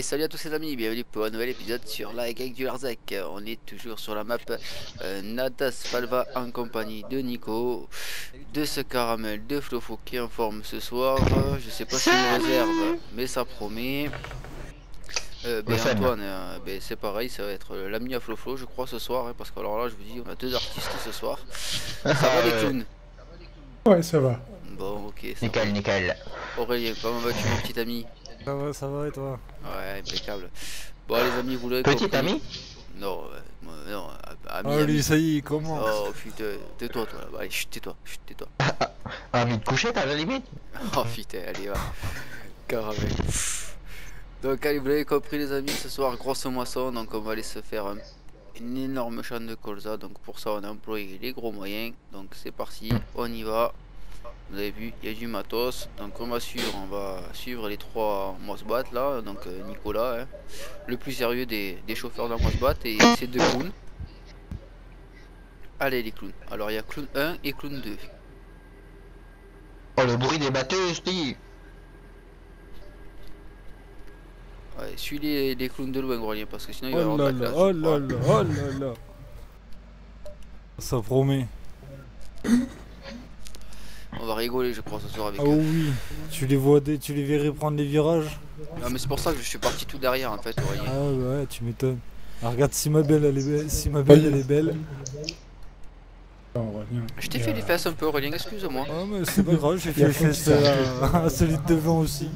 Et salut à tous les amis, bienvenue pour un nouvel épisode sur la gang du Larzac. On est toujours sur la map Nadas Falva en compagnie de Nico, de ce caramel de Flofo qui est en forme ce soir. Je sais pas s'il nous réserve, mais ça promet. Antoine, c'est pareil, ça va être l'ami à Floflo je crois ce soir, hein, parce que alors là je vous dis, on a deux artistes ce soir. Ça va les clowns? Ouais, ça va. Bon, ok, ça nickel, va. nickel. Aurélien, comment vas-tu mon petit ami? Ça va et toi? Ouais, impeccable. Bon les amis, vous l'avez Petit compris. ami? Non, non, ami, Allez, ami. ça y est, il commence. Oh putain, tais-toi toi là-bas, allez, chut, tais-toi, tais-toi. Ami de couchette à la limite? Oh putain, allez va, caramel. Donc allez, vous l'avez compris les amis, ce soir grosse moisson, donc on va aller se faire une énorme champ de colza. Donc pour ça on a employé les gros moyens, donc c'est parti, on y va. Vous avez vu, il y a du matos, donc on va suivre les trois Mosbat là, donc Nicolas, hein, le plus sérieux des chauffeurs d'un Mosbat, et ces deux clowns. Allez les clowns, alors il y a clown 1 et clown 2. Oh le bruit des batteuses, dis. Ouais, suis les clowns de loin Grolien, parce que sinon il va y Oh avoir là de la là, classe. oh là là, oh là là. Ça promet. On va rigoler je crois ce soir avec Ah eux. oui, tu les verrais prendre les virages. Non mais c'est pour ça que je suis parti tout derrière en fait Aurélien. Ah ouais, tu m'étonnes. Ah, regarde si ma belle elle est belle, si ma belle elle est belle. Je t'ai fait les fesses un peu Aurélien, excuse-moi. Ah mais c'est pas grave, j'ai fait les fesses à celui de devant aussi.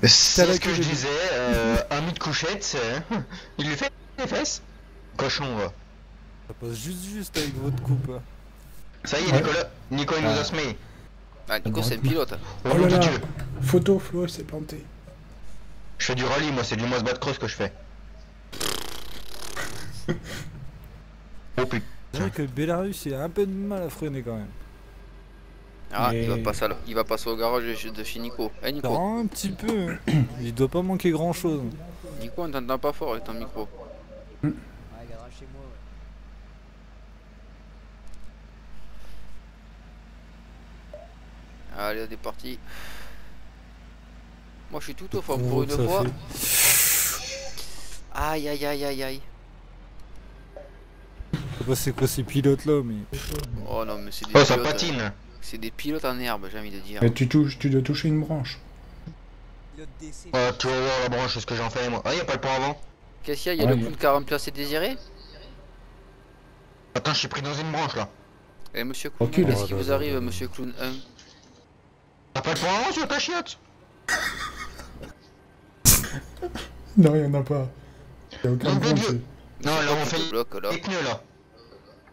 C'est la ce que queue je de- disais, ami de couchette, il lui fait les fesses? Cochon va. Ça passe juste avec votre coupe. Hein. Ça y est, Ouais. Nico il nous a semé. Ah Nico c'est un pilote. Au Oh nom là de là. Dieu. Photo, Flo, c'est planté. Je fais du rallye, moi c'est du Mosbat Cross que je fais. Oh putain. C'est vrai que Belarus il a un peu de mal à freiner quand même. Ah Mais- il va passer au garage de chez Nico. Eh Nico, Un petit peu. Il doit pas manquer grand chose. Nico on t'entend pas fort avec ton micro. Allez, on est parti. Moi je suis tout au fond pour une Ça fois. fait. Aïe aïe aïe aïe aïe. Je sais pas c'est quoi ces pilotes là, mais. Oh non mais c'est des Oh ça pilotes. patine. C'est des pilotes en herbe, j'ai envie de dire. Mais tu dois toucher une branche. Oh tu vas voir la branche, ce que j'en fais moi. Ah y'a pas le pont avant. Qu'est-ce qu'il y a? Il y a Ah, le il y a- clown qui a remplacé Désiré? Attends, je suis pris dans une branche là. Et monsieur Clown, Recule. qu'est-ce qui vous arrive monsieur Clown 1? T'as pas le pont avant sur ta chiotte? Non, il y en a pas. Il y a aucun Non, branche. Dieu. Non là on Qui te fait bloque là? les pneus là.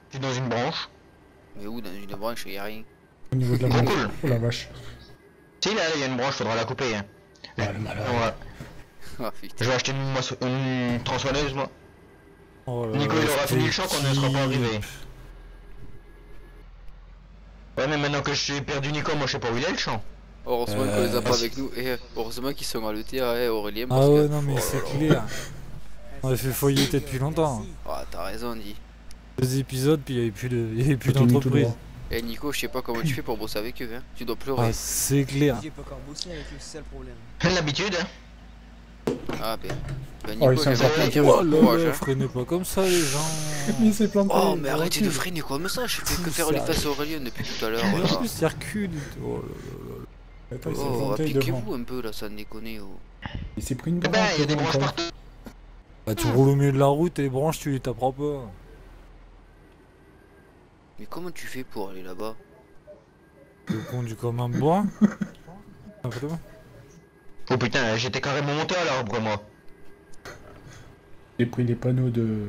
Je suis dans une branche. Mais où? Dans une branche, il y a rien. Au niveau de la Bon, branche. cool. Oh la vache. Si là il y a une branche, faudra la couper. Hein. Ah, le malade. Ouais. Ah putain. Je vais acheter une tronçonneuse moi. Oh là Nico là, il aura fini le champ qu'on ne sera pas arrivé. Steve. Ouais mais maintenant que j'ai perdu Nico, moi je sais pas où il est le champ. Heureusement qu'on les a pas parce- avec nous. Et heureusement qu'ils sont à l'ETA, Aurélien. Ah parce ouais, que- non, mais oh c'est là là. clair. On a fait foyer depuis longtemps. Ah, t'as raison, dit. 2 épisodes, puis il n'y avait plus Continue tout d'entreprise. droit. Eh Nico, je sais pas comment tu fais pour bosser avec eux, hein. Tu dois pleurer. Ah, c'est clair. J'ai pas encore bossé avec eux, c'est ça le problème. L'habitude hein. Ah, ben. Ben Oh, Nico, ils sont j'ai encore envie de dire Oh bon là courage, là, hein. freinez pas comme ça, les gens. Il s'est planté. Oh, mais arrêtez de Recule. freiner comme ça. Je fais que faire les Sérieux. fesses à Aurélien depuis tout à l'heure. Mais en voilà. plus, il recule. Oh là là. Attends, il s'est Oh, planté devant. appliquez-vous un peu là, ça déconne. Oh. Il s'est pris une Eh branche. ben il y a des devant, branches quoi. partout. Bah, tu roules au milieu de la route et les branches, tu les taperas pas. Mais comment tu fais pour aller là-bas? Le conduit comme un bois. Simplement. Oh putain, j'étais carrément monté à l'arbre moi. J'ai pris les panneaux de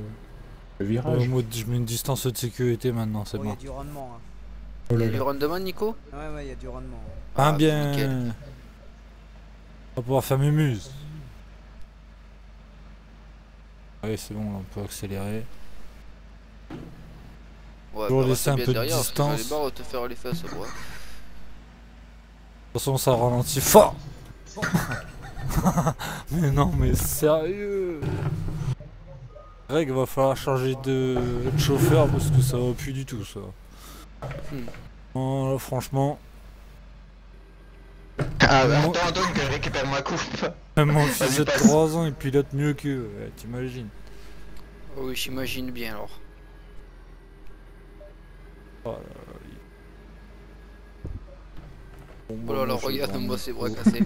virage. Moi, je mets une distance de sécurité maintenant, c'est Oh, il y a bon. du rendement. Hein. Oh Il y là a du là. rendement, Nico? Ouais, il y a du rendement. Ah, bah, bien. nickel. On va pouvoir faire mes muses. Allez, c'est bon, là, on peut accélérer. Ouais, Toujours bah, laisser reste un bien peu de derrière, parce que j'en ai distance. marre de te faire les fesses, moi. De toute façon, ça ralentit fort. Mais non, mais sérieux. Greg, va falloir changer de chauffeur parce que ça va plus du tout, ça. Hmm. Oh, là, franchement. Ah, Moi- attends que je récupère ma coupe. Même mon Vas-y, fils de passe. 3 ans, il pilote mieux qu'eux, ouais, t'imagines. Oh oui, j'imagine bien alors. Oh là là, Bon, Oh là là, moi, je vais regarde-moi dormir. ces bras cassés.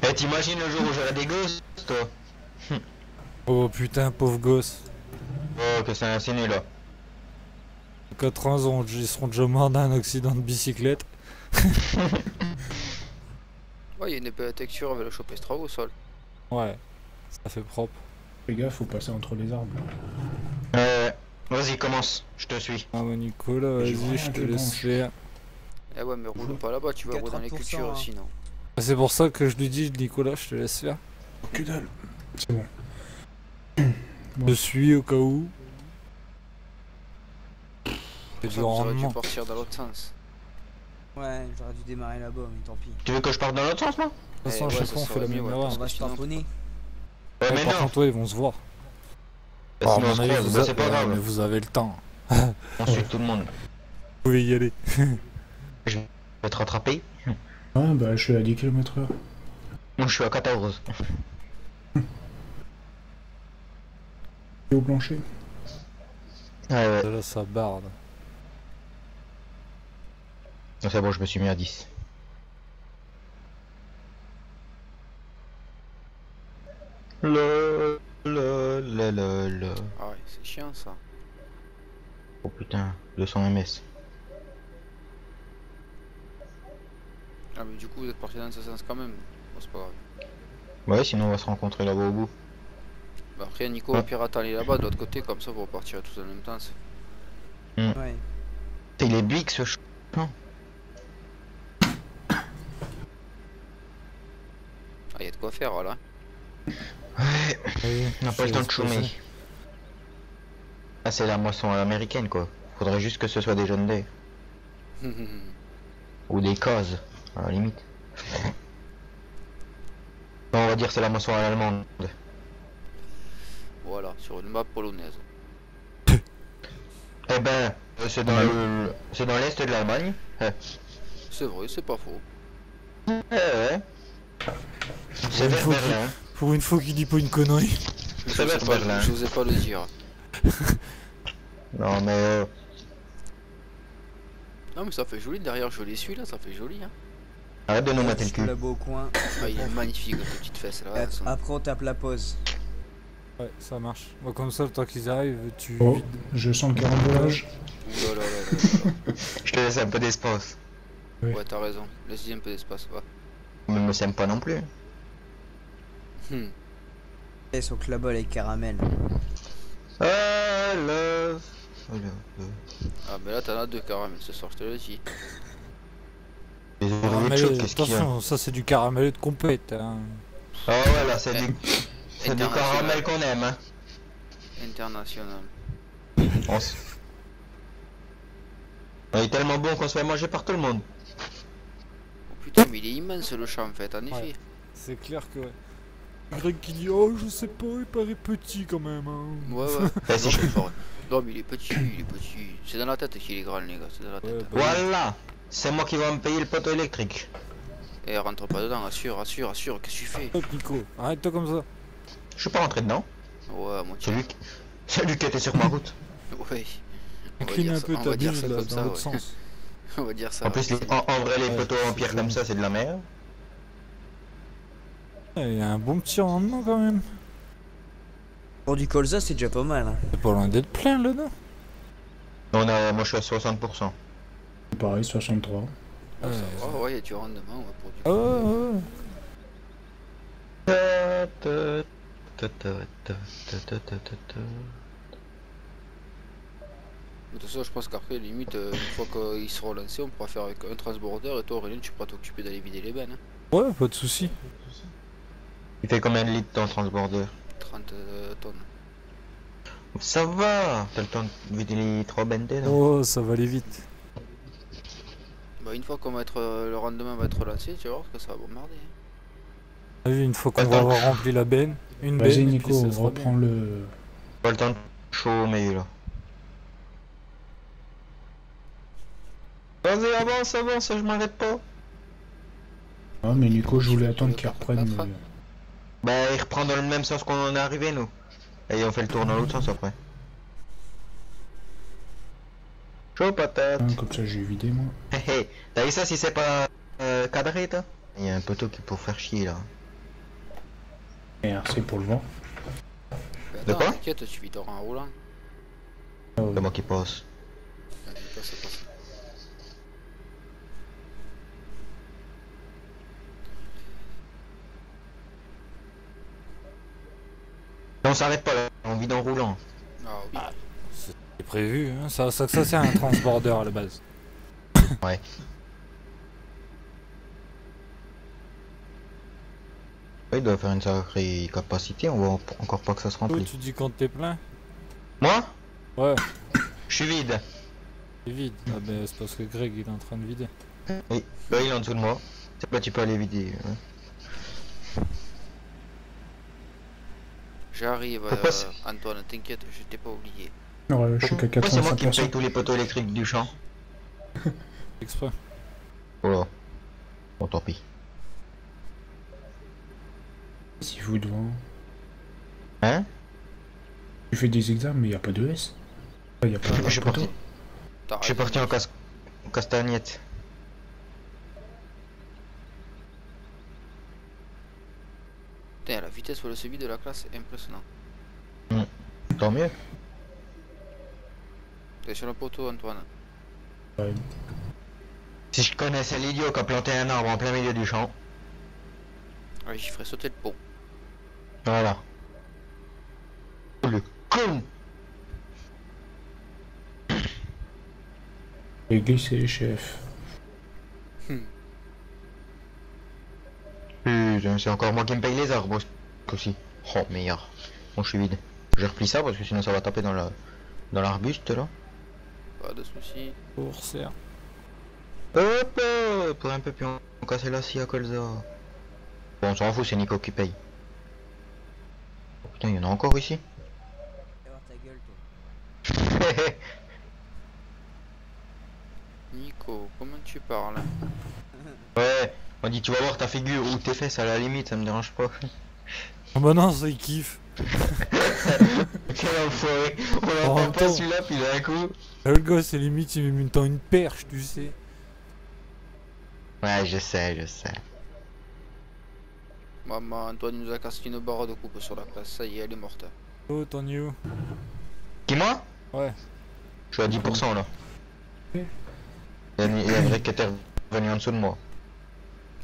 Eh, t'imagines le jour où j'aurai des gosses, toi? Oh putain, pauvre gosse. Oh, que c'est nul là. 80 ans, ils seront déjà morts d'un accident de bicyclette. Ouais, il y a une belle texture avec le chopestra au sol. Ouais, ça fait propre. Fais gaffe, faut passer entre les arbres. Vas-y, commence, je te suis. Ah bah Nicolas, J'ai vas-y, rien je te qui laisse branche. faire. Eh ouais, mais roule pas là-bas, tu vas rouler dans les 80%, cultures hein. sinon. C'est pour ça que je lui dis, Nicolas, je te laisse faire. Que dalle. C'est bon. Je suis au cas où. C'est du Ça, vous auriez rendement. dû partir dans l'autre sens. Ouais, j'aurais dû démarrer là-bas, mais tant pis. Tu veux que je parte dans l'autre sens, moi? De toute façon, à Eh ouais, chaque ça fois, on fait serait la mieux, même ouais, erreur. parce On va que se sinon- tamponner. Ouais, Ouais, mais par non. contre, ouais, ils vont se voir. Bah, Ah, sinon, à on se mon avis, croise, vous bah, a- c'est pas ouais, grave. mais vous avez le temps. On suit tout le monde. Vous pouvez y aller. Je vais te rattraper. Ah bah je suis à 10 km/h. Moi, je suis à 14. Et au plancher. Ouais. Là, ça barde. C'est bon, je me suis mis à 10. Le. Ah ouais, c'est chiant ça. Oh putain, 200 ms. Ah mais du coup vous êtes parti dans ce sens quand même. Bon, c'est pas grave. Ouais, sinon on va se rencontrer là-bas au bout. Bah après Nico Ah. au pire attends, il est là-bas de l'autre côté, comme ça vous repartirez tous en même temps. Ouais. Putain, il est bique ce ch... Ah y a de quoi faire là. Ouais, Oui, on n'a pas le temps de chômer. passer. Ah, c'est la moisson américaine quoi. Faudrait juste que ce soit des jeunes dés. Ou des causes, à la limite. Non, on va dire c'est la moisson à l'allemande. Voilà, sur une map polonaise. Eh ben, c'est dans c'est dans l'est de l'Allemagne. C'est vrai, c'est pas faux. Ouais. C'est une vers fois Berlin. Pour une fois qu'il dit pas une connerie. Je Ça va sais être pas, Berlin. je osais pas le dire. Non mais Non mais ça fait joli derrière, je les suis là, ça fait joli hein. arrête de nous mater le Je cul. là-bas au coin. Ah il est magnifique tes petites fesses là. elles sont- Après, on tape la pause. Ouais, ça marche. Bon, comme ça, le temps qu'ils arrivent, tu Oh, vides. je sens le carambolage. Ouh là là là là là. Je te laisse un peu d'espace. Ouais. Ouais t'as raison, laisse-y un peu d'espace, va. Mais me sème pas non plus. Et sauf que là-bas, les caramels. Ah love. Ah mais là t'en as deux caramels ce soir, je te le dis. Les ouvriers de Caramel, choc, qu'est-ce qu'il y a? attention, ça c'est du caramel de compète. Hein. Ah ouais là c'est du... C'est du International. caramel qu'on aime hein. International. Il est tellement bon qu'on se fait manger par tout le monde. Oh putain mais il est immense le champ en fait, en effet. C'est clair que ouais. Greg qui dit oh je sais pas, il paraît petit quand même. Hein. Ouais ouais. Bah, si Non, je- mais fort. Non mais il est petit, il est petit. C'est dans la tête qu'il est grand les gars, c'est dans la tête. Ouais, bah, Voilà. C'est moi qui vais me payer le poteau électrique. Eh rentre pas dedans, assure, qu'est-ce que tu fais? Hop Nico, arrête-toi comme ça. Je suis pas rentré dedans. Ouais à moitié. C'est lui qui était sur ma route. Ouais. On va Incline dire un ça- peu on ta va dire bille ça là, comme dans ça, l'autre ouais. sens. On va dire ça. En plus, en vrai, les Ouais, poteaux en c'est pierre sûr. comme ça, c'est de la merde. Il y a un bon petit rendement quand même. Pour du colza, c'est déjà pas mal. Hein. C'est pas loin d'être plein là, non? Moi, je suis à 60%. Pareil, 63. Ça va, ouais, il y a du rendement ouais, pour du. Ah ouais, ouais. De toute façon, je pense qu'après, limite, une fois qu'ils seront lancés, on pourra faire avec un transbordeur et toi, Aurélien, tu pourras t'occuper d'aller vider les bennes. Hein. Ouais, pas de soucis. Il fait combien de litres ton transborder? 30 tonnes. Ça va. T'as le temps de vider les 3 bendés, non? Oh, ça va aller vite. Bah, une fois qu'on va être, le rendement va être lancé, tu vas voir que ça va bombarder. Hein. T'as vu, une fois qu'on va Attends. avoir rempli la benne, une benne, Vas-y et Nico, puis ça sera reprends le... Pas le temps de chômer là. Vas-y, avance, je m'arrête pas. Ah, mais Nico, je voulais attendre qu'il reprenne. Bah, il reprend dans le même sens qu'on en est arrivé, nous. Et on fait le tour dans l'autre sens après. Chaud patate. Comme ça, j'ai vidé, moi. Hé hé, t'as vu ça si c'est pas cadré, toi? Il y a un poteau qui pour faire chier là. Merde, c'est pour le vent. De quoi? T'inquiète, tu vis en roulant. Ah ouais. C'est moi qui passe. T'inquiète pas, c'est pas ça. On s'arrête pas là, on vit en roulant. Ah oui. C'est prévu, hein. Ça c'est un transborder à la base. Ouais. Ouais, il doit faire une sacrée capacité, on voit encore pas que ça se Oh, remplit. tu dis quand t'es plein? Moi? Ouais, Je suis vide. c'est vide. Ah ben c'est parce que Greg il est en train de vider. Oui, là il est en dessous de moi. C'est pas, tu peux aller vider. Ouais. J'arrive, Pourquoi c'est- Antoine, t'inquiète, je t'ai pas oublié. Ouais, je suis qu'à Pourquoi c'est moi qui me paye 85%. tous les poteaux électriques du champ? Exprès. Oh. Bon, tant pis. Si vous devant. Hein? Tu fais des examens, mais y a pas de S. Ah, y a pas de Je suis poteau. parti. Je suis parti en castagnette. Putain, la vitesse sur le suivi de la classe est impressionnant. Tant mieux. T'es sur le poteau, Antoine. Ouais. Si je connaissais l'idiot qui a planté un arbre en plein milieu du champ. Allez, j'y ferai sauter le pont. Voilà. Le con! Et glisser, chef. Putain, c'est encore moi qui me paye les arbres aussi. Oh meilleur. Bon, je suis vide. Je replie ça parce que sinon ça va taper dans l'arbuste là. Pas de soucis. Pour serre. Hop, pour un peu plus on casser la scie à colza. Bon, on s'en fout, c'est Nico qui paye. Oh, putain, il y en a encore ici. Avoir ta gueule, toi. Nico, comment tu parles? Ouais, on dit tu vas voir ta figure ou tes fesses à la limite, ça me dérange pas. Ah bah non, ça il kiffe. Quel enfoiré, on En l'entend même pas temps. celui-là, puis d'un coup. Le gosse, c'est limite, il me tend une perche, tu sais. Ouais, je sais. Maman, Antoine il nous a cassé une barre de coupe sur la classe, ça y est, elle est morte. Oh, t'en es où? Qui moi? Ouais. Je suis à 10% là. Ok. Il y a un vrai qui était revenu en dessous de moi.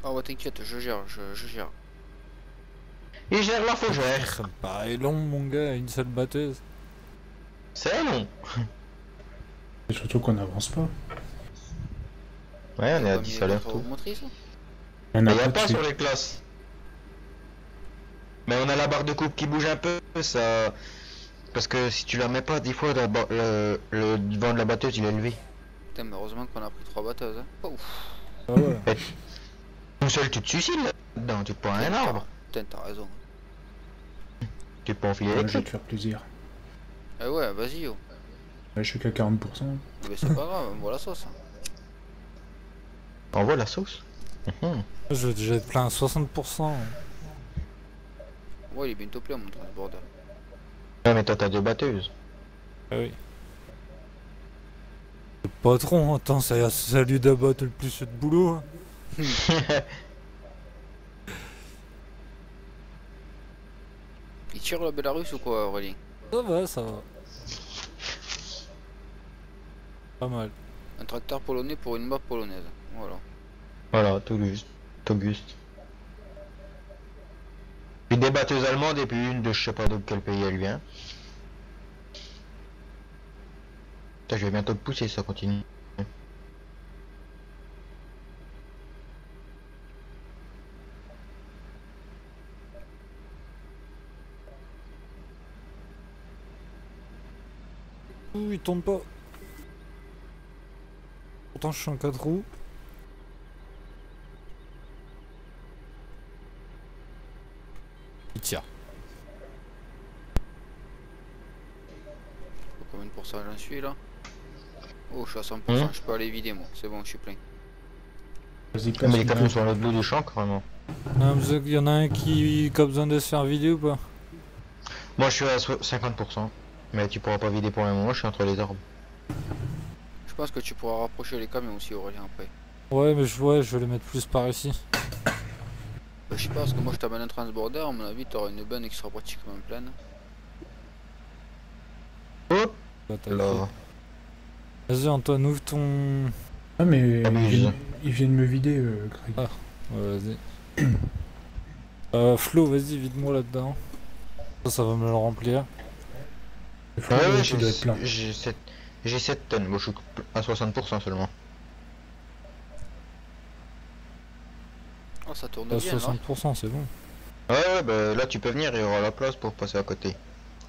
Ah ouais, t'inquiète, je gère, je gère. Il gère la fougère. Ça me paraît long, mon gars, une seule batteuse. C'est long. Et surtout qu'on n'avance pas. Ouais, on est à Pas 10 mis à les l'heure quatre tout. motrices. Il y en Mais a y a pas pas dessus. sur les classes. Mais on a la barre de coupe qui bouge un peu, ça. Parce que si tu la mets pas, des fois le devant de la batteuse il est élevé. Putain, mais heureusement qu'on a pris 3 batteuses. Hein. Ouf. Ah ouais. Tout seul tu te suicides là-dedans, tu te prends un arbre, Putain, t'as raison. tu te prends un filet Ouais, je vais électrique. te faire plaisir. Eh ouais, vas-y, oh. Ouais, je suis qu'à 40%. Mais c'est pas grave, on voit la sauce. Envoie la sauce. Je vais déjà être plein à 60%. Ouais, il est bientôt plein, mon transborder. Ouais, mais toi t'as deux batteuses. Ah oui. Le patron, attends, ça lui d'abattre le plus de boulot. Hein. Il tire le Belarus ou quoi, Aurélien? Ça va, ça va. Pas mal. Un tracteur polonais pour une map polonaise. Voilà. Voilà, tout juste. Auguste. Puis des batteuses allemandes et puis une de je sais pas de quel pays elle vient. Putain, je vais bientôt te pousser, ça continue. Ouh, il tourne pas. Pourtant, je suis en 4 roues. Il tire. Combien de pourcents j'en suis là? Oh, je suis à 100%, Mmh. je peux aller vider moi. C'est bon, je suis plein. Vas-y, Mais les casse-le. camions sont à l'autre bout du champ, carrément. Il y en a un qui a besoin de se faire vider ou pas? Moi, je suis à 50%. Mais tu pourras pas vider pour le moment, je suis entre les arbres. Je pense que tu pourras rapprocher les camions aussi, Aurélien, après. Ouais, mais je vais les mettre plus par ici. Bah, je sais pas, parce que moi je t'amène un transborder, à mon avis t'auras une bonne qui sera pratiquement pleine. Hop Bah, t'as là. fait. Vas-y Antoine, ouvre ton... Ah, mais Amuse. ils viennent me vider, Greg. Ah. Ouais, vas-y. Flo, vas-y, vide-moi là-dedans. Ça va me le remplir. Le flou, Ouais, tu dois être plein. j'ai 7 tonnes. Moi, je suis à 60% seulement. Oh, ça tourne À bien là. 60%, c'est bon. Ouais, bah là, tu peux venir, il y aura la place pour passer à côté.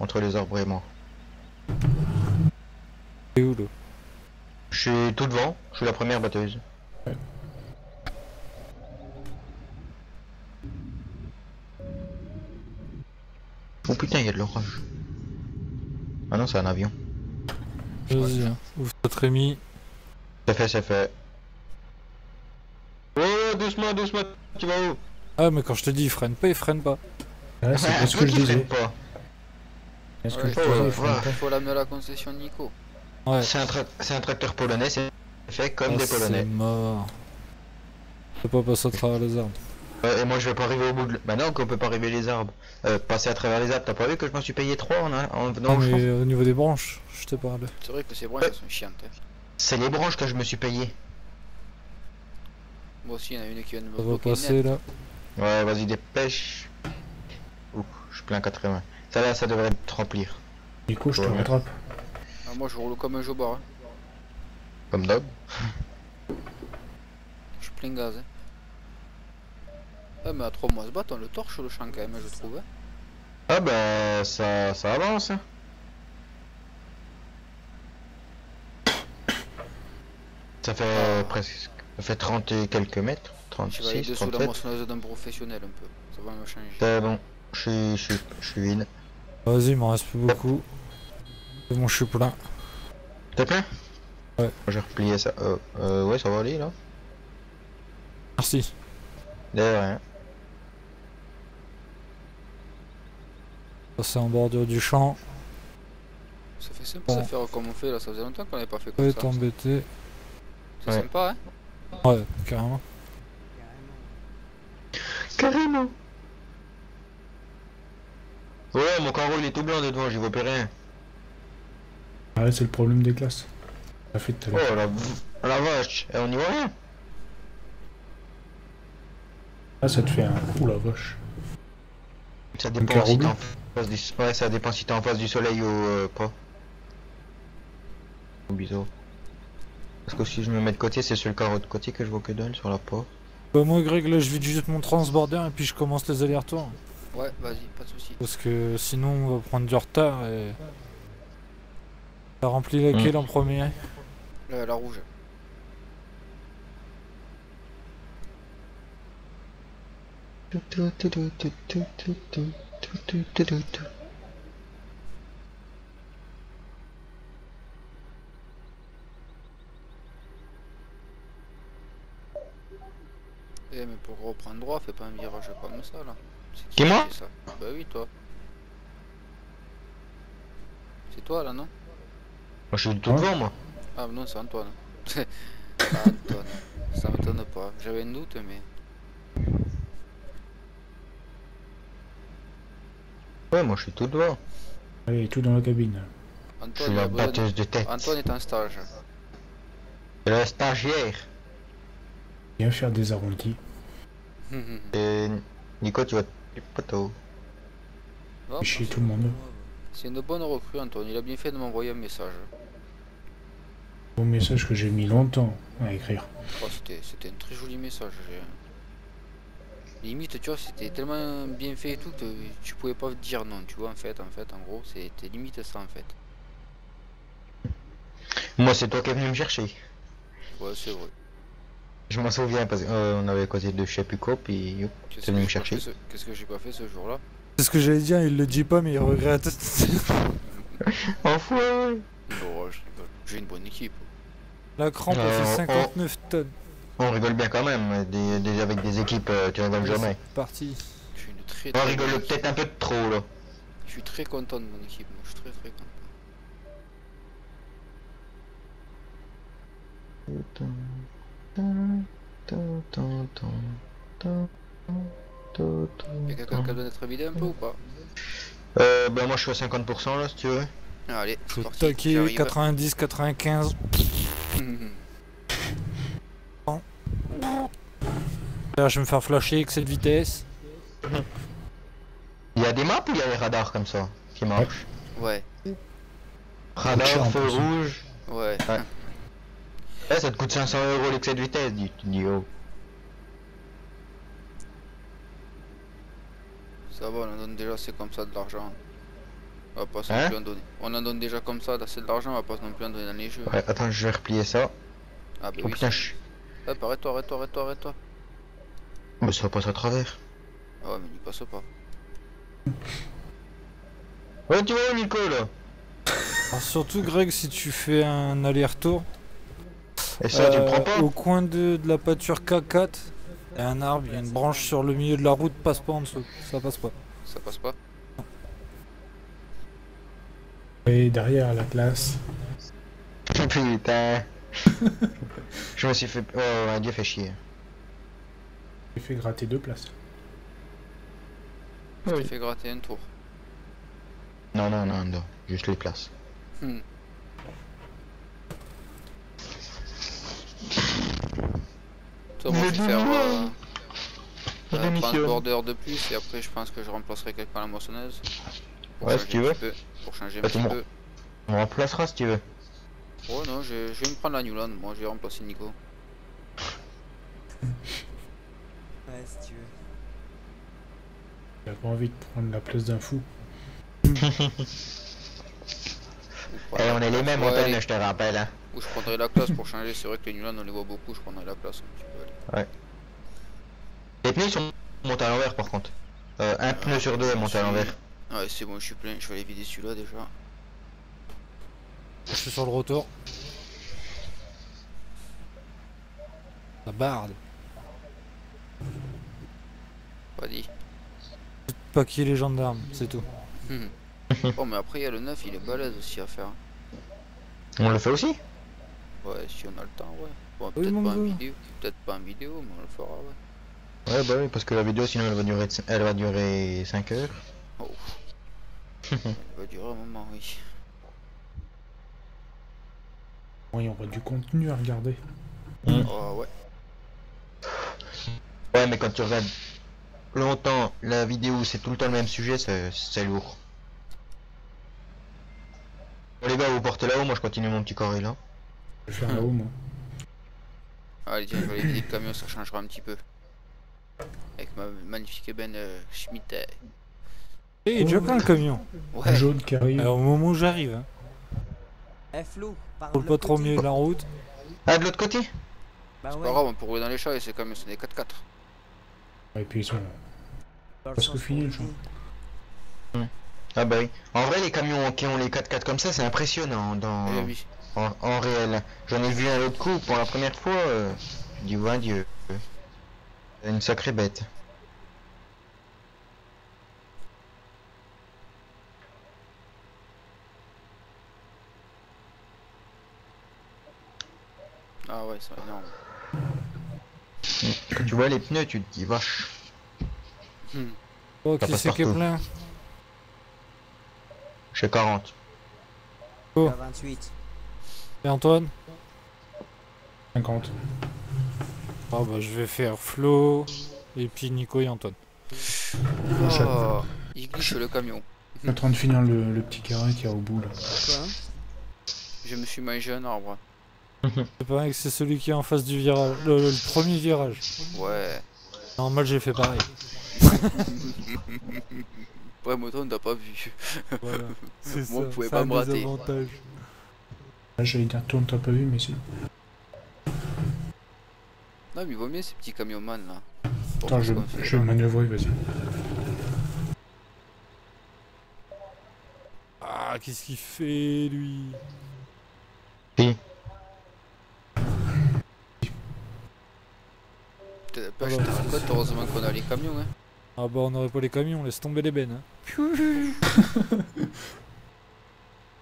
Entre les arbres et moi. C'est où là? Je suis tout devant, je suis la première batteuse. Oh putain, il y a de l'orage. Ah non, c'est un avion. Vas-y, hein. Ouvre ta trémie. C'est fait. Oh, doucement, doucement, tu vas où? Ah, mais quand je te dis il freine pas. Ah, c'est pas ce que je Qui disais. freine pas. C'est ce que Ouais, je faut, disais, ouais, ils freine ouais. pas. Faut l'amener à la concession de Nico. Ouais. C'est un tracteur polonais, c'est fait comme Ah, des c'est polonais. mort. Je peux pas passer à travers les arbres. Et moi je vais pas arriver au bout de... Bah non, qu'on peut pas arriver les arbres. Passer à travers les arbres, t'as pas vu que je m'en suis payé 3 en venant Non, au champ? mais au niveau des branches, je te parle. C'est vrai que ces branches elles sont chiantes. Hein. C'est les branches que je me suis payé. Moi aussi, il y en a une qui vient de me Ça va bloquer passer net. là. Ouais, vas-y, dépêche. Ouh, je suis plein 80. Ça là, ça devrait te remplir. Nico, je te Ouais. rattrape. Ah, moi je roule comme un jobard. Hein. Comme d'hab. Je suis plein gaz. Hein. Ah, mais à 3 mois se battre, on le torche le champ quand même, je trouve. Hein. Ah bah ça avance. Hein. Ça fait presque... Ça fait 30 et quelques mètres. Je vais aller 36, dessous la 37. moissonneuse d'un professionnel un peu. Ça va me changer. C'est bon, je suis vide. Vas-y, il m'en reste plus beaucoup. C'est bon, je suis plein. T'es plein? Ouais. J'ai replié ça. Ouais, ça va aller là. Merci. D'ailleurs, hein. Passer en bordure du champ. Ça fait sympa Bon. de faire comme on fait là, ça faisait longtemps qu'on n'avait pas fait comme Ouais, ça. t'embêter. C'est Ouais. sympa, hein. Ouais, carrément. Carrément. Ouais, mon carreau il est tout blanc de devant, j'y vois plus rien. Ah ouais, c'est le problème des classes. Ça fait tout à l'heure. Oh la vache, et on y voit rien. Ah, ça te fait un... Ouh la vache. Ça Un dépend carreau si t'es bleu. en face du... Ouais, ça dépend si t'es en face du soleil ou pas. Bizarre. Parce que si je me mets de côté, c'est sur le carreau de côté que je vois que dalle sur la porte. Bah moi Greg, là je vide juste mon transborder et puis je commence les allers-retours. Ouais, vas-y, pas de soucis. Parce que sinon on va prendre du retard et... T'as rempli laquelle en premier? La rouge. Eh mais pour reprendre droit, fais pas un virage comme ça là. C'est Qui, moi fait ça? Bah oui toi. C'est toi là non? Moi je suis tout Ouais. devant moi. Ah non c'est Antoine. Ah, Antoine. Ça m'étonne pas. J'avais un doute mais. Ouais, moi je suis tout devant. Allez, tout dans la cabine. Je Antoine, suis il a la besoin batteuse de tête. Antoine est en stage. C'est la stagiaire. Viens faire des arrondis. Et Nico, tu vas te poteau. Oh, Chez tout le monde. c'est une bonne recrue Antoine, il a bien fait de m'envoyer un message. Bon message que j'ai mis longtemps à écrire. Oh, c'était un très joli message. Limite, tu vois, c'était tellement bien fait et tout que tu pouvais pas dire non, tu vois, en fait, en gros, c'était limite ça, en fait. Moi c'est toi qui es venu me chercher. Ouais, c'est vrai. Je m'en souviens parce qu'on avait causé de je sais plus quoi, puis hop, Qu'est-ce c'est venu me que j'ai pas chercher. fait Qu'est-ce que j'ai pas fait ce jour-là? C'est ce que j'allais dire, il le dit pas mais il regrette. Enfoiré. Bon, je rigole. J'ai une bonne équipe. La crampe elle fait 59 tonnes. On rigole bien quand même, avec des équipes, tu rigoles jamais. Parti. Je suis une très On très rigole bonne peut-être un peu de trop là. Je suis très content de mon équipe, moi je suis très très content. Y'a quelqu'un qui a besoin d'être vidé un peu ou pas? Ben moi je suis à 50% là si tu veux. Allez, c'est Faut parti, taquer j'arrive. 90, 95. Là, je vais me faire flasher avec cette vitesse. Il y a des maps ou il y a des radars comme ça qui marchent? Ouais, Radar, cher, en feu plus. rouge. ouais. Ouais. Eh, ça te coûte 500 € l'excès de vitesse, tu dis oh. Ça va, on en donne déjà assez comme ça de l'argent. On va pas non Hein? plus en donner. On en donne déjà comme ça assez de l'argent, on va pas non plus en donner dans les jeux. Ouais, attends, je vais replier ça. Ah bah Oh oui. putain, je... Hop, arrête-toi, arrête-toi, arrête-toi, arrête-toi. Bah ça passe à travers. Ah ouais, mais n'y passe pas. Ouais, tu vois Nico là. Alors, surtout, Greg, si tu fais un aller-retour, Et ça, tu le prends pas? au coin de la pâture K4, il y a un arbre, il y a une branche sur le milieu de la route, passe pas en dessous. Ça passe pas. Ça passe pas. Et derrière la place. Putain. Je me suis fait... Oh, Dieu fait chier. J'ai fait gratter 2 places. Je te fais gratter un tour. Non, non, non, non. Juste les places. Hmm. Toi, moi, je vais faire un transporteur de plus et après, je pense que je remplacerai quelqu'un à la moissonneuse. Pour Ouais, changer si tu un veux. petit peu, pour changer un Bah, petit c'est bon. peu. On remplacera si tu veux. Oh non, je vais me prendre la Newland. Moi, je vais remplacer Nico. Ouais, si tu veux. J'ai pas envie de prendre la place d'un fou. Ou Eh, on est les mêmes, Ouais, Antoine, allez. je te rappelle. Hein. Ou je prendrai la classe pour changer. C'est vrai que les Newland, on les voit beaucoup. Je prendrai la place un petit peu. Allez. Les pneus ils sont montés à l'envers par contre. Un pneu sur deux est monté à l'envers. Ouais, c'est bon, je suis plein. Je vais aller vider celui-là déjà. Je suis sur le retour. La barde. Pas dit. Paquer les gendarmes, c'est tout. Oh, mais après, il y a le 9, il est balèze aussi à faire. On le fait aussi? Ouais, si on a le temps, ouais. Bon, Oui, peut-être mon pas en gars. vidéo. Peut-être pas en vidéo, mais on le fera, ouais. Ouais, bah oui, parce que la vidéo sinon elle va durer 5 heures. Oh. Ça va durer un moment, oui. Bon, il y aura du contenu à regarder. Oh, ouais. Ouais, mais quand tu regardes longtemps la vidéo où c'est tout le temps le même sujet, c'est lourd. Bon les gars, vous portez là-haut, moi je continue mon petit carré là. Je vais faire là-haut, moi. Allez, tiens, je vais aller vider le camion, ça changera un petit peu. Avec ma magnifique ébène Schmitt. Eh, il y a déjà plein de camions. Un Ouais. jaune qui arrive. Alors, au moment où j'arrive, hein. Eh Flo, par Roule de pas l'autre trop au côté. milieu de la route. Ah, de l'autre côté? Bah C'est ouais, pas grave, on peut rouler dans les chars et ces camions, c'est des 4x4. Et puis ils sont dans le parce sens que fini, où- genre. Ah bah oui. En vrai, les camions qui ont les 4x4 comme ça, c'est impressionnant Eh oui. en réel. J'en ai vu un autre coup pour la première fois. Je dis, ouais, Dieu. C'est une sacrée bête. Ah ouais, c'est énorme. Quand tu vois les pneus, tu te dis, vache. Oh, Ça qui passe c'est qui est partout. plein? Je fais 40. Oh. à 28. Et Antoine? 50. Ah bah je vais faire Flo, et puis Nico et Antoine. Oh, il glisse le camion. Je suis en train de finir le petit carré qu'il y a au bout là. Quoi hein? Je me suis mangé un arbre. C'est pas vrai que c'est celui qui est en face du virage, le premier virage. Ouais. Normal j'ai fait pareil. Ouais, moto, on t'a pas vu. Voilà, c'est ça, Moi, vous pouvez c'est pas un me rater. Là désavantage. j'allais dire tourne, t'as pas vu, mais si. Non, mais il vaut mieux ces petits camions man là. Pour Attends, faire je ce qu'on fait, vais là. manœuvrer, vas-y. Ah, qu'est-ce qu'il fait lui? Bah, je te rends compte, heureusement qu'on a les camions, hein. Ah bah on aurait pas les camions, on laisse tomber les bennes. Hein.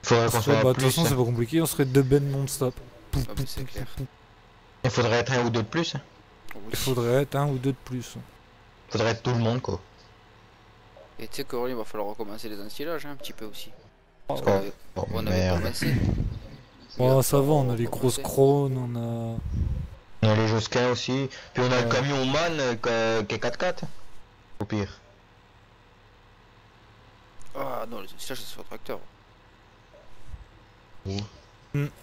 Faudrait qu'on soit Bah, de toute plus. façon c'est pas compliqué, on serait 2 bennes non-stop. Ah, mais c'est clair. Il faudrait être un ou deux de plus. Oui. Il faudrait être 1 ou 2 de plus. Faudrait être tout le monde quoi. Et tu sais qu'Aurélien, il va falloir recommencer les ensilages, hein, un petit peu aussi. Parce Oh, qu'on avait, oh, on avait merde. commencé. Oh ça va, on a les recommencer. grosses crônes, on a... On a les Josquin aussi. Puis on a le Ouais. camion Man qui est 4x4. Au pire. Ah non, les ensilages, c'est sur le tracteur.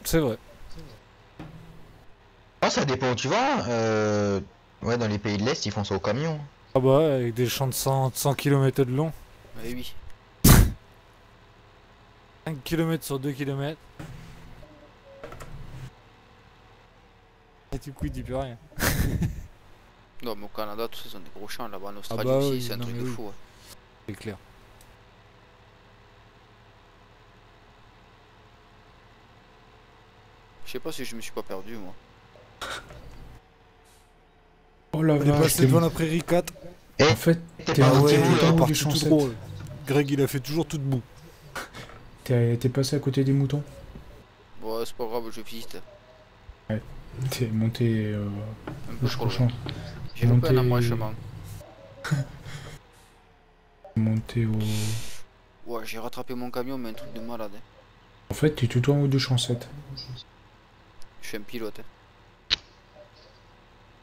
c'est vrai. Ah, ça dépend où tu vas. Ouais, dans les pays de l'Est, ils font ça au camion. Ah bah ouais, avec des champs de 100 km de long. Mais oui. 5 km sur 2 km. Et du coup il dit plus rien. Non, mais au Canada, tout ça, ils ont des gros champs. Là-bas, en Australie bah aussi, oui, c'est un non, truc mais de oui. fou. Ouais. C'est clair. Je sais pas si je me suis pas perdu, moi. Oh la On est vache, passé devant la prairie 4. En fait, t'es Ah monté ouais, tout il est en haut parti du tout champ 7. droit. Greg il a fait toujours tout debout. T'es passé à côté des moutons. Bon, c'est pas grave, je visite. T'es monté Un peu trop jusqu'au loin. champ. J'ai loupé un monté- embranchement. Monté au... Ouais, j'ai rattrapé mon camion, mais un truc de malade. Hein. En fait, t'es tout en haut du champ 7. Je suis un pilote. Hein.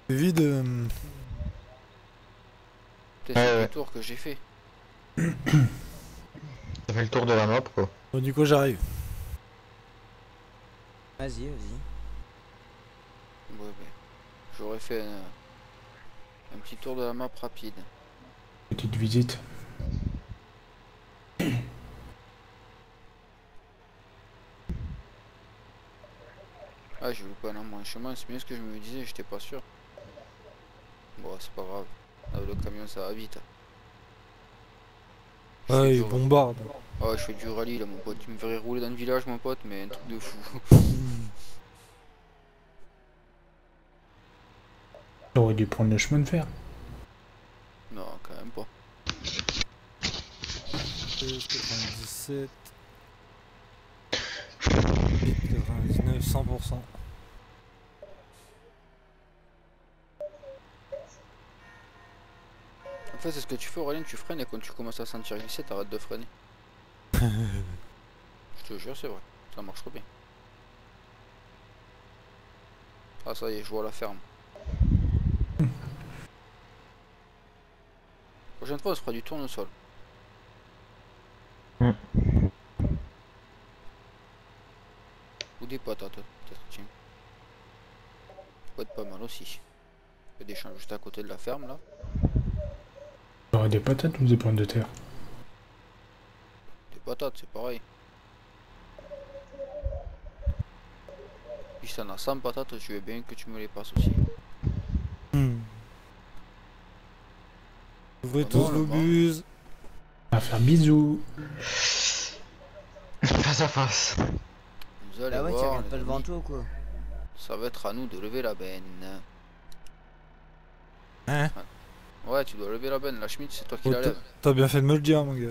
C'est vide. Putain, c'est Ouais. le tour que j'ai fait. Ça fait le tour de la map quoi. Bon du coup j'arrive. Vas-y, vas-y. Ouais, ben, j'aurais fait un petit tour de la map rapide. Petite visite. Ah, j'ai loupé un embranchement, c'est bien ce que je me disais, j'étais pas sûr. Bon, c'est pas grave. Avec le camion, ça va vite. Je fais Ouais du il bombarde. Ah, je fais du rallye là, mon pote. Tu me ferais rouler dans le village, mon pote, mais un truc de fou. T'aurais dû prendre le chemin de fer. Non, quand même pas. 97. 99, 100%. En fait, c'est ce que tu fais, Aurélien, tu freines et quand tu commences à sentir glisser, t'arrêtes de freiner. Je te jure, c'est vrai. Ça marche trop bien. Ah, ça y est, je vois la ferme. Prochaine fois, on se fera du tournesol. Mm. Ou des patates, peut-être, tiens. Ça peut être pas mal aussi. Il y a des champs juste à côté de la ferme, là. T'aurais des patates ou des pommes de terre? Des patates, c'est pareil. Puis si t'en as 100 patates, je veux bien que tu me les passes aussi. Ouvrez Ah tous non, vos là-bas. buses. On va faire bisous. Face à face. Vous allez Ah ouais, tu voir, regardes les pas devant amis, toi ou quoi? ça va être à nous de lever la benne. Hein? Ouais, tu dois lever la benne, la Schmitt, c'est toi qui Oh, la lève. T'as bien fait de me le dire mon gars.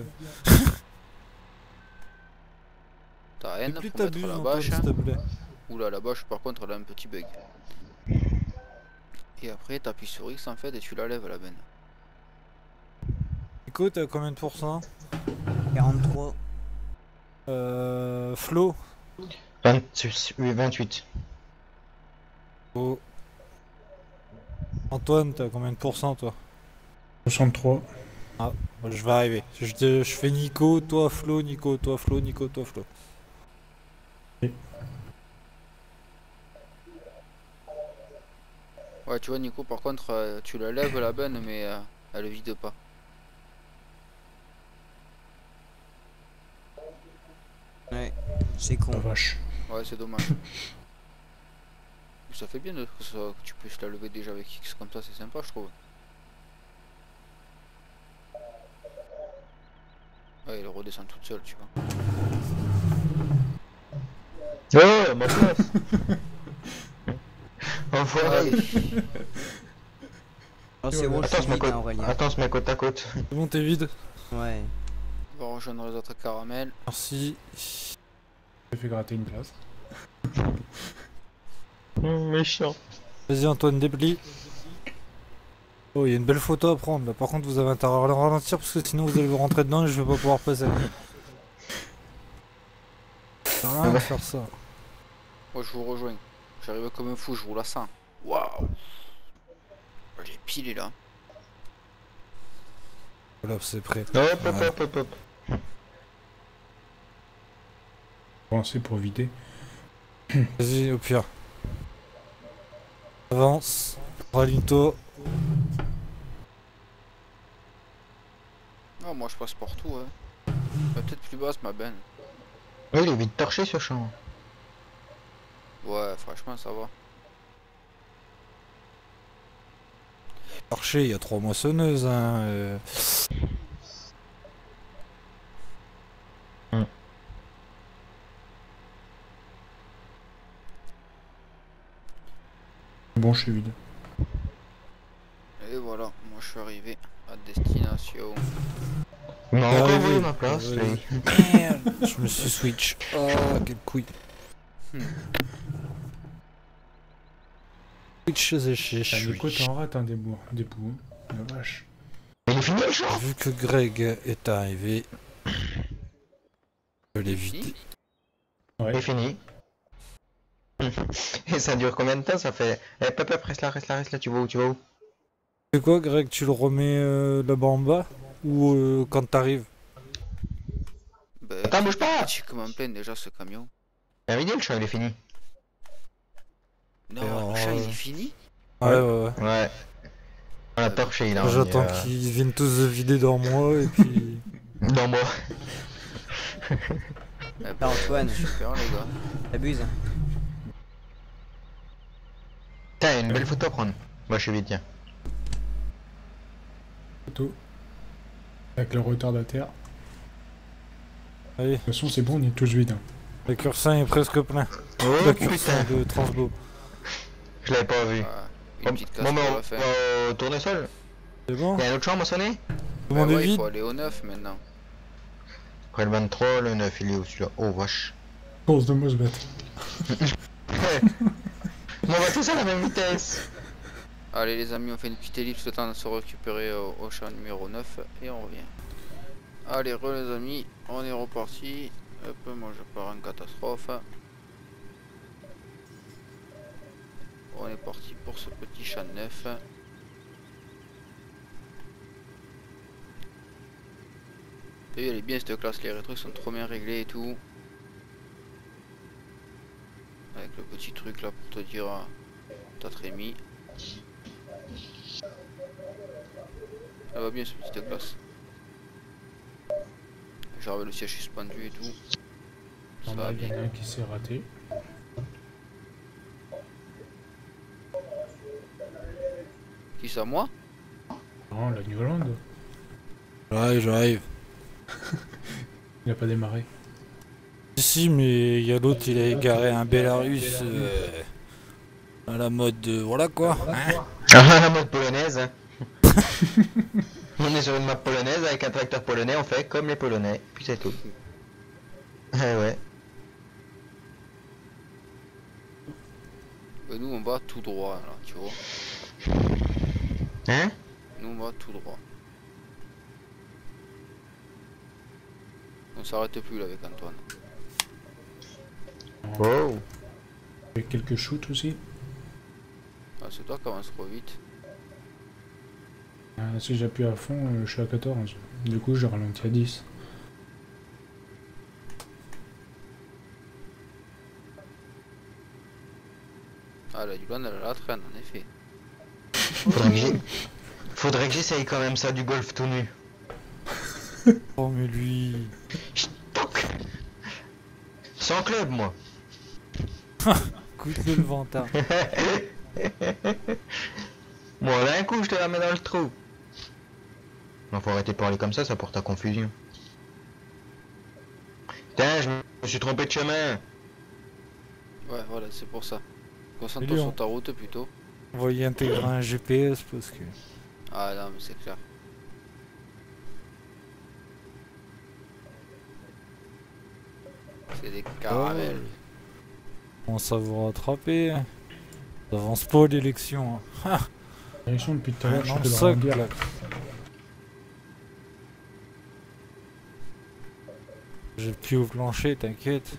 T'as Et N plus pour mettre t'abuses la Antoine bâche. s'il te plaît. Oula, la bâche, par contre, elle a un petit bug. Et après, t'appuies sur X en fait et tu la lèves la benne. Nico t'es à combien de pourcents? 43. Flo. 28. Oh. Antoine t'es à combien de pourcents toi? 63. Moi, je vais arriver. Je fais Nico, toi Flo, Nico, toi Flo, Nico, toi Flo. Ouais, tu vois, Nico, par contre, tu la lèves la benne, mais elle vide pas. Ouais, c'est con. La vache. Ouais, c'est dommage. Ça fait bien que tu puisses la lever déjà avec X comme ça, c'est sympa, je trouve. Ouais, elle redescend toute seule, tu vois. Oh, ma place. Enfoiré. Allez. Oh, c'est bon, je Attends, suis ce mec vide, hein, Aurélien. Attends, on se met côte à côte. C'est bon, t'es vide? Ouais. On va rejoindre les autres caramels. Merci. J'ai fait gratter une place. Méchant. Vas-y Antoine, déplie. Oh, il y a une belle photo à prendre là. Par contre, vous avez intérêt à ralentir parce que sinon vous allez vous rentrer dedans et je vais pas pouvoir passer. Ça sert à rien de faire ça. Moi je vous rejoins. J'arrive comme un fou, je roule à 100. Waouh. J'ai pilé là. Voilà, c'est prêt. Hop, Voilà. hop. Pensez pour vider. Vas-y, au pire. Avance. Raligne-toi. Ah, moi je passe partout. Hein. Peut-être plus basse ma benne. Oui, il est vite torché ce champ. Ouais, franchement ça va. Marché, il y a 3 moissonneuses. Hein. Bon, je suis vide. Et voilà, moi je suis arrivé à destination. Il m'a Ah, encore oui, volé oui. ma place, Oui, lui. Merde, je me suis switch. Oh, quelle couille. Switch, c'est Du coup, t'en rates un des bouts. La vache. Il est fini le champ. Vu que Greg est arrivé, je l'ai vidé. Il est fini. Et ça dure combien de temps? Ça fait... Eh, Pep, reste là, tu vas où? C'est quoi, Greg? Tu le remets là-bas en bas? Ou quand t'arrives? Bah, Attends, bouge pas. je suis comme en pleine déjà ce camion. Il a vidé le champ, il est fini. Non, alors, le chat il est fini. Ouais. Ouais. On a torché, il a J'attends qu'ils viennent tous se vider dans moi et puis... Dans moi. Eh Bah, Antoine. super les gars. T'abuses. Tiens, une belle photo à prendre. Moi je suis vite, tiens. Photo. Avec le retardataire. Allez, De toute façon, c'est bon, on est tous vides. Hein. le curseur est presque plein. Oh Le curseur putain, de Transbo. je l'avais pas vu. Une petite casse Bon, mais pour on la fin. va tourner seul. C'est bon? Il y a un autre champ à sonner. Tout le monde est Ouais, il vide? faut aller au 9 maintenant. Après le 23, le 9, il est où celui-là? Oh vache. Course de Mosbet. On va tous à la même vitesse. Allez les amis, on fait une petite ellipse le temps de se récupérer au champ numéro 9 et on revient. Allez les amis, on est reparti. Hop, moi je pars en catastrophe. On est parti pour ce petit champ 9. T'as vu, elle est bien cette classe, les rétros sont trop bien réglés et tout. Avec le petit truc là pour te dire t'as très mis. Ça va bien cette petite classe. Genre le siège suspendu et tout. Ça va Il y en bien. a un qui s'est raté. Qui ça, moi? Non, la New Holland. J'arrive. Il a pas démarré. Si, mais il y a l'autre, il a égaré un Belarus à la mode voilà quoi. Hein. Ah, la mode polonaise. Hein. On est sur une map polonaise avec un tracteur polonais, on fait comme les Polonais, puis c'est tout. Ouais. Nous on va tout droit là, tu vois. Hein? Nous on va tout droit. On s'arrête plus là avec Antoine. Wow. Avec quelques shoots aussi. Ah, c'est toi qui avance trop vite. Si j'appuie à fond, je suis à 14. Du coup, je ralentis à 10. Ah la Yulan elle a la traîne en effet. Faudrait que j'essaye quand même ça du golf tout nu. Oh mais lui... Toc. Sans club moi. Écoute le ventard. Bon là un coup je te la mets dans le trou. Non faut arrêter de parler comme ça porte à confusion. Putain je me suis trompé de chemin. Ouais voilà c'est pour ça. Concentre-toi Salut, sur hein. ta route plutôt. On va y intégrer un GPS parce que... Ah non, mais c'est clair. C'est des caramels. On ça vous rattraper. Ça avance pas l'élection. Hein. L'élection depuis tout à l'heure, je Dans le suis dans la sac guerre. là. J'ai le pied au plancher, t'inquiète.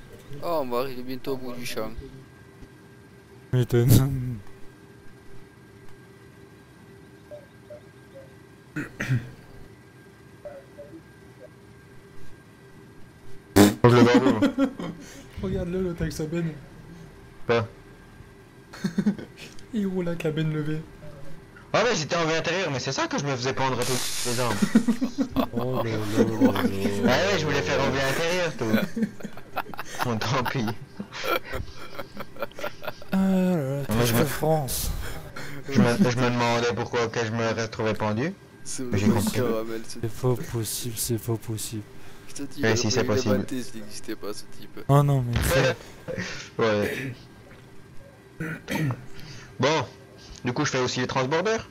Oh, on va arriver bientôt au bout du champ. M'étonne. Je le garde. Regarde-le, l'autre avec sa benne. Pas. Il roule avec la benne levée. Ah ouais, j'étais en vie intérieure, mais c'est ça que je me faisais pendre toutes les armes. Oh là là là Ah ouais, je voulais faire en vie intérieure, tout. Bon, tant pis. Ah là là, Moi, je t'es me- France. Je me demandais pourquoi que je me retrouvais pendu. C'est J'ai le compris. caramel, C'est pas possible, c'est pas possible. Je te dis, Mais si, c'est possible. Maltais, il n'existait pas ce type. Oh non mais ça, Ouais. Bon, du coup, je fais aussi les transborders.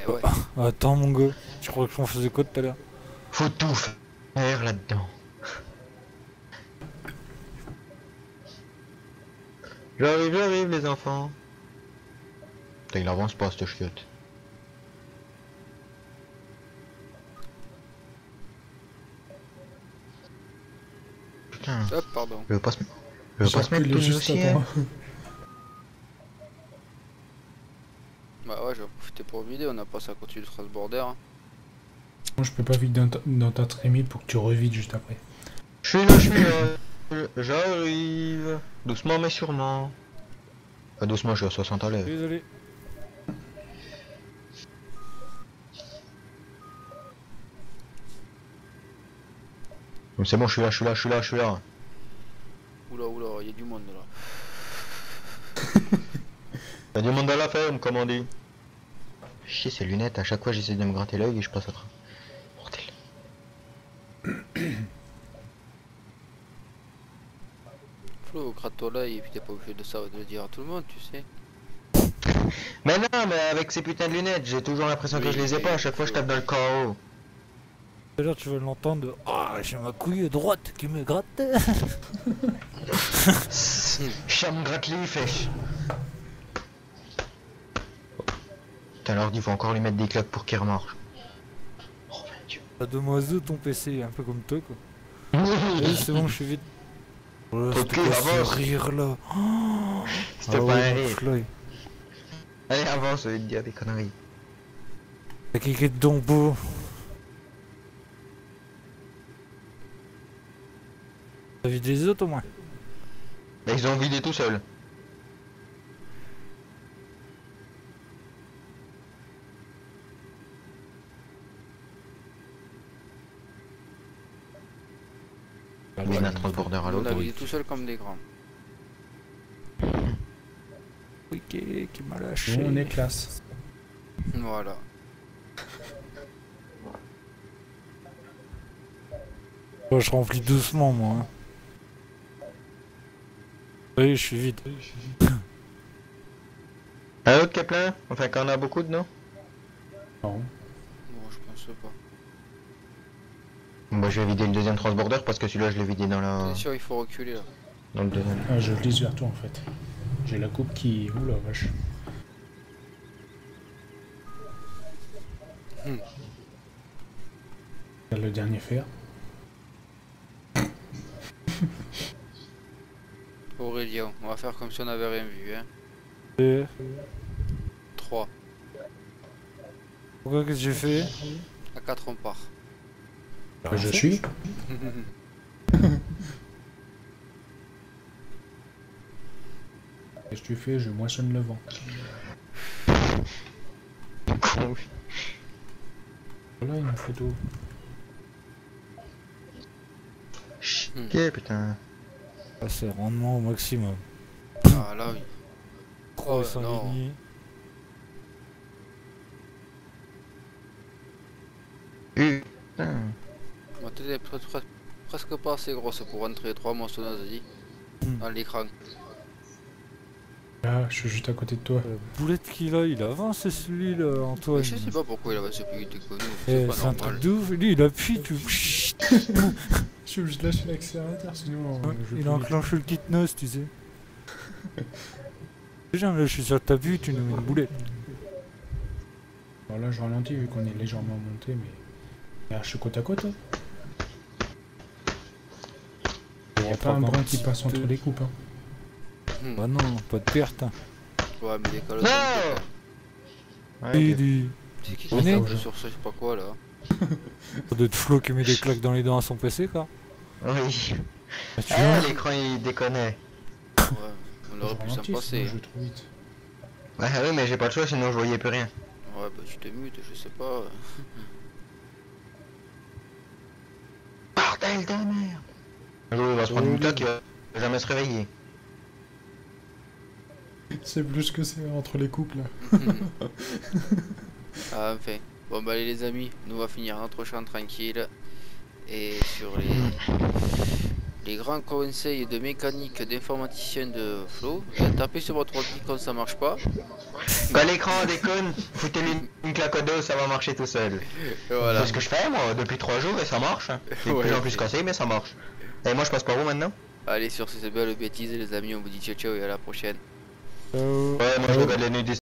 Eh ouais. attends mon gars, tu crois que j'en faisais quoi tout à l'heure? Faut tout faire là-dedans. J'arrive les enfants. Putain, il avance pas cette chiotte. Putain, Hop, pardon. je veux pas se, je veux pas se mettre Il tout est nu juste aussi, à hein. toi. Bah ouais, je vais profiter pour vider, on a passé à côté du transborder. Hein. Moi, je peux pas vider dans ta trémie pour que tu revides juste après. Je suis là, j'arrive. Doucement mais sûrement. Pas doucement, je suis à 60 à l'heure. désolé. Mais c'est bon, je suis là. Oula, oula, il y a du monde là. Y'a du monde dans la ferme, comme on dit. Chier ces lunettes, à chaque fois j'essaie de me gratter l'œil et je passe à travers. Bordel. Flo, gratte-toi là et puis t'es pas obligé de le dire à tout le monde, tu sais. Mais non, mais avec ces putains de lunettes, j'ai toujours l'impression que Oui, je les ai pas, à chaque fois je tape dans le KO. Tout à l'heure tu vas l'entendre. Ah, j'ai ma couille droite qui me gratte. Chat me gratte les fesses. Putain, l'ordi, il faut encore lui mettre des claques pour qu'il remarche. Oh mon dieu. T'as demoiselle ton PC, un peu comme toi quoi. Oui, c'est bon, je suis vite. Oh, Ok, c'était quoi ce avance. rire là? Oh, C'était ah pas ouais, un mon rire. fly. Allez, avance, je vais te dire des conneries. T'as cliqué dedans beau. T'as vidé les autres au moins? Mais ils ont vidé tout seuls. On mène un transborder à On l'autre. a vidé tout seul comme des grands. Ok, qui m'a lâché. On est classe. Voilà. Oh, je remplis doucement moi. Hein. Oui, je suis vide. Un autre qui est plein? Enfin, qu'on a beaucoup de non? Non. Bon, je pense pas. Moi je vais vider le deuxième transborder parce que celui-là je l'ai vidé dans T'es sûr, il faut reculer là. dans le deuxième. Ah, je glisse vers toi en fait. J'ai la coupe qui. Oula, vache. Regarde le dernier fer. Aurélien, on va faire comme si on n'avait rien vu, hein. Et 3. pourquoi qu'est-ce que j'ai fait? À 4 on part. Je suis. Qu'est-ce que tu fais? Je moissonne le vent. Con. Voilà une photo. Chier putain. Ah, c'est rendement au maximum. Ah là oui. Oh, Oh, ils sont non. alignés. Putain. Ma tête est presque pas assez grosse pour rentrer 3 moissonneuses, dit. Hmm. Dans l'écran. Là, je suis juste à côté de toi. Boulette qu'il a, il avance celui-là, Antoine. Mais je sais pas pourquoi il avance plus vite que nous, Eh, c'est pas c'est un truc normal. de ouf. Lui, il appuie, tu. Je suis obligé de lâcher l'accélérateur, sinon... je Il peux a vite. enclenché le kit noce, tu sais. Déjà, là, je suis sur ta vue, tu nous mets une boulette. Alors là, je ralentis vu qu'on est légèrement monté, mais... Là, je suis côte à côte. Hein. Il n'y a pas un brin qui passe entre les coupes. Hein. Bah non, pas de perte. Hein. Ouais, mais des calottes. Non Et Ouais, du. C'est qui On est- tape sur ça, je sais pas quoi là. Ça doit être Flo qui met des claques dans les dents à son PC, quoi. oui. Bah, tu Ah, vois, l'écran il déconnait. Ouais, on Je aurait pu s'en ralentis, passer. sinon je vais trop vite. Ouais, oui, mais j'ai pas le choix, sinon je voyais plus rien. Ouais, bah tu te mutes, je sais pas. Bordel de merde. Un jour, il va se prendre une claque, il va jamais se réveiller. C'est plus que c'est entre les coupes là. Ah, enfin. Bon, bah, allez, les amis, nous on va finir notre champ tranquille. Et sur les grands conseils de mécanique d'informaticien de Flo, tapez sur votre ordi quand ça marche pas. Quand l'écran déconne, foutez-lui une claque au dos, ça va marcher tout seul. Voilà. C'est ce que je fais moi depuis 3 jours et ça marche. C'est de Ouais, plus en plus ok. cassé, mais ça marche. Et moi je passe par où maintenant? Allez, sur ces belles bêtises, les amis, on vous dit ciao ciao et à la prochaine. ciao. Ouais, moi je regarde les nuits